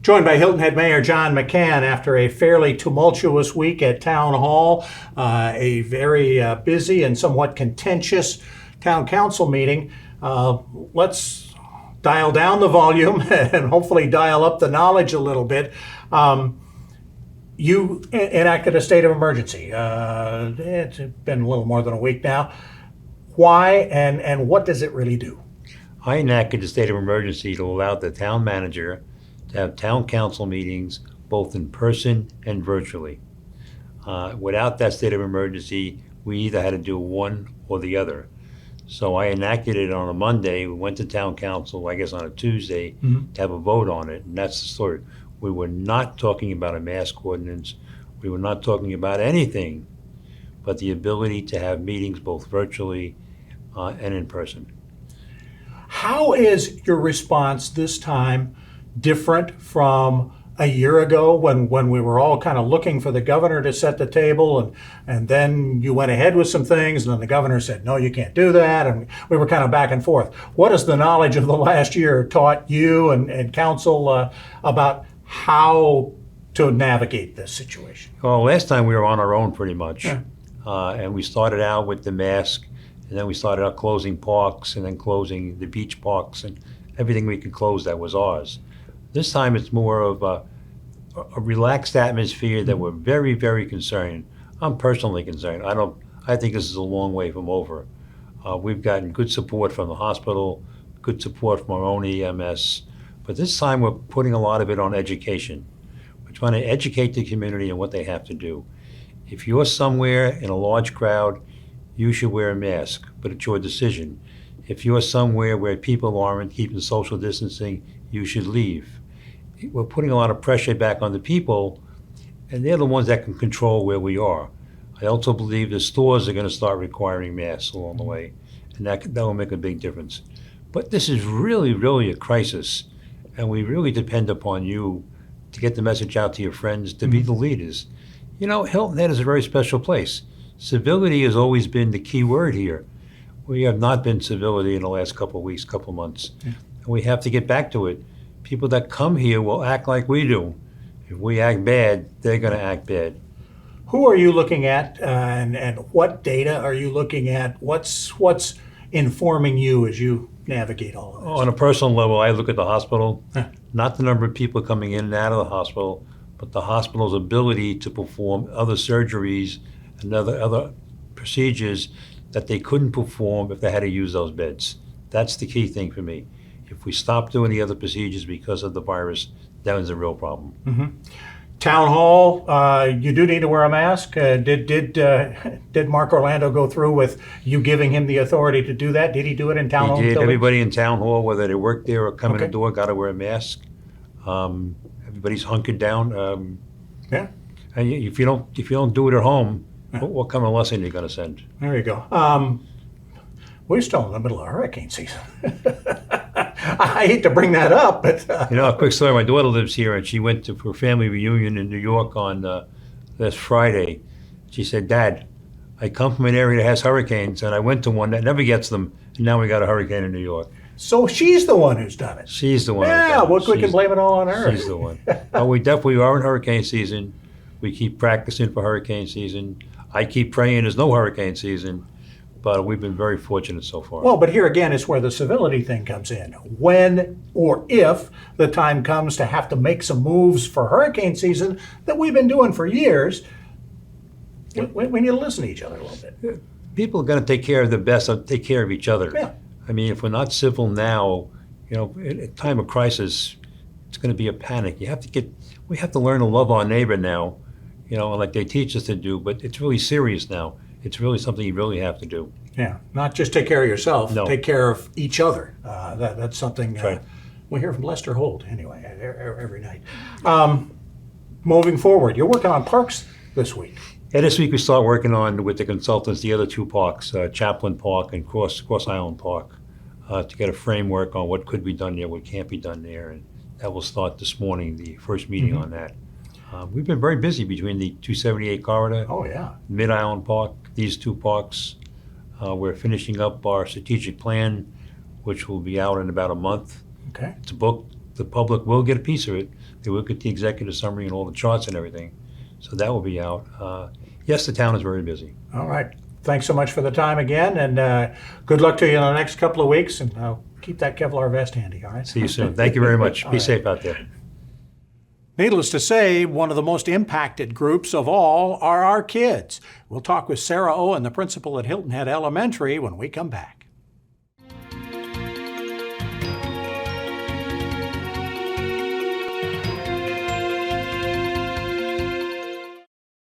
Joined by Hilton Head Mayor John McCann after a fairly tumultuous week at Town Hall, a very busy and somewhat contentious Town Council meeting. Let's dial down the volume and hopefully dial up the knowledge a little bit. You enacted a state of emergency. It's been a little more than a week now. Why and what does it really do? I enacted a state of emergency to allow the town manager to have town council meetings both in person and virtually. Without that state of emergency, we either had to do one or the other. So I enacted it on a Monday. We went to town council, I guess on a Tuesday, to have a vote on it, and that's the story. We were not talking about a mask ordinance. We were not talking about anything but the ability to have meetings both virtually and in person. How is your response this time different from a year ago when we were all kind of looking for the governor to set the table, and then you went ahead with some things and then the governor said, no, you can't do that, and we were kind of back and forth. What has the knowledge of the last year taught you and council about how to navigate this situation? Well, last time we were on our own pretty much. Yeah. And we started out with the mask, and then we started out closing parks and then closing the beach parks, and everything we could close that was ours. This time it's more of a relaxed atmosphere that we're very, very concerned. I'm personally concerned. I think this is a long way from over. We've gotten good support from the hospital, good support from our own EMS, but this time we're putting a lot of it on education. We're trying to educate the community on what they have to do. If you're somewhere in a large crowd, you should wear a mask, but it's your decision. If you're somewhere where people aren't keeping social distancing, you should leave. We're putting a lot of pressure back on the people, and they're the ones that can control where we are. I also believe the stores are going to start requiring masks along the way, and that will make a big difference. But this is really, really a crisis, and we really depend upon you to get the message out to your friends, to be the leaders. You know, Hilton Head is a very special place. Civility has always been the key word here. We have not been civility in the last couple of weeks, couple of months. Yeah. And we have to get back to it. People that come here will act like we do. If we act bad, they're going to act bad. Who are you looking at, and what data are you looking at? What's informing you as you navigate all of this? On a personal level, I look at the hospital, not the number of people coming in and out of the hospital, but the hospital's ability to perform other surgeries and other procedures that they couldn't perform if they had to use those beds. That's the key thing for me. If we stop doing the other procedures because of the virus, that was a real problem. Town Hall, you do need to wear a mask. Did Mark Orlando go through with you giving him the authority to do that? Did he do it in Town Hall? He did. Everybody in Town Hall, whether they work there or come in the door, got to wear a mask. Everybody's hunkered down. Yeah. And if you don't do it at home, what kind of lesson are you going to send? There you go. We're still in the middle of hurricane season. I hate to bring that up, but a quick story. My daughter lives here, and she went to her family reunion in New York on last Friday. She said, "Dad, I come from an area that has hurricanes, and I went to one that never gets them, and now we got a hurricane in New York." So she's the one who's done it. She's the one. Yeah, we can blame it all on her. She's the one. But we definitely are in hurricane season. We keep practicing for hurricane season. I keep praying there's no hurricane season. But we've been very fortunate so far. Well, but here again is where the civility thing comes in. When or if the time comes to have to make some moves for hurricane season that we've been doing for years, we need to listen to each other a little bit. People are going to take care of take care of each other. Yeah. I mean, if we're not civil now, at time of crisis, it's going to be a panic. We have to learn to love our neighbor now, like they teach us to do, but it's really serious now. It's really something you really have to do. Yeah, not just take care of yourself, take care of each other. That's something right. We hear from Lester Holt anyway every night. Moving forward, you're working on parks this week. Yeah, this week we start working on, with the consultants, the other two parks, Chaplin Park and Cross Island Park, to get a framework on what could be done there, what can't be done there. And that will start this morning, the first meeting on that. We've been very busy between the 278 corridor, Mid-Island Park, these two parks. We're finishing up our strategic plan, which will be out in about a month. Okay. It's booked. the public will get a piece of it. They will get the executive summary and all the charts and everything. So that will be out. Yes, the town is very busy. All right. Thanks so much for the time again, and good luck to you in the next couple of weeks. And keep that Kevlar vest handy, all right? See you soon. Thank you very much. Be safe out there. Needless to say, one of the most impacted groups of all are our kids. We'll talk with Sarah Owen, the principal at Hilton Head Elementary, when we come back.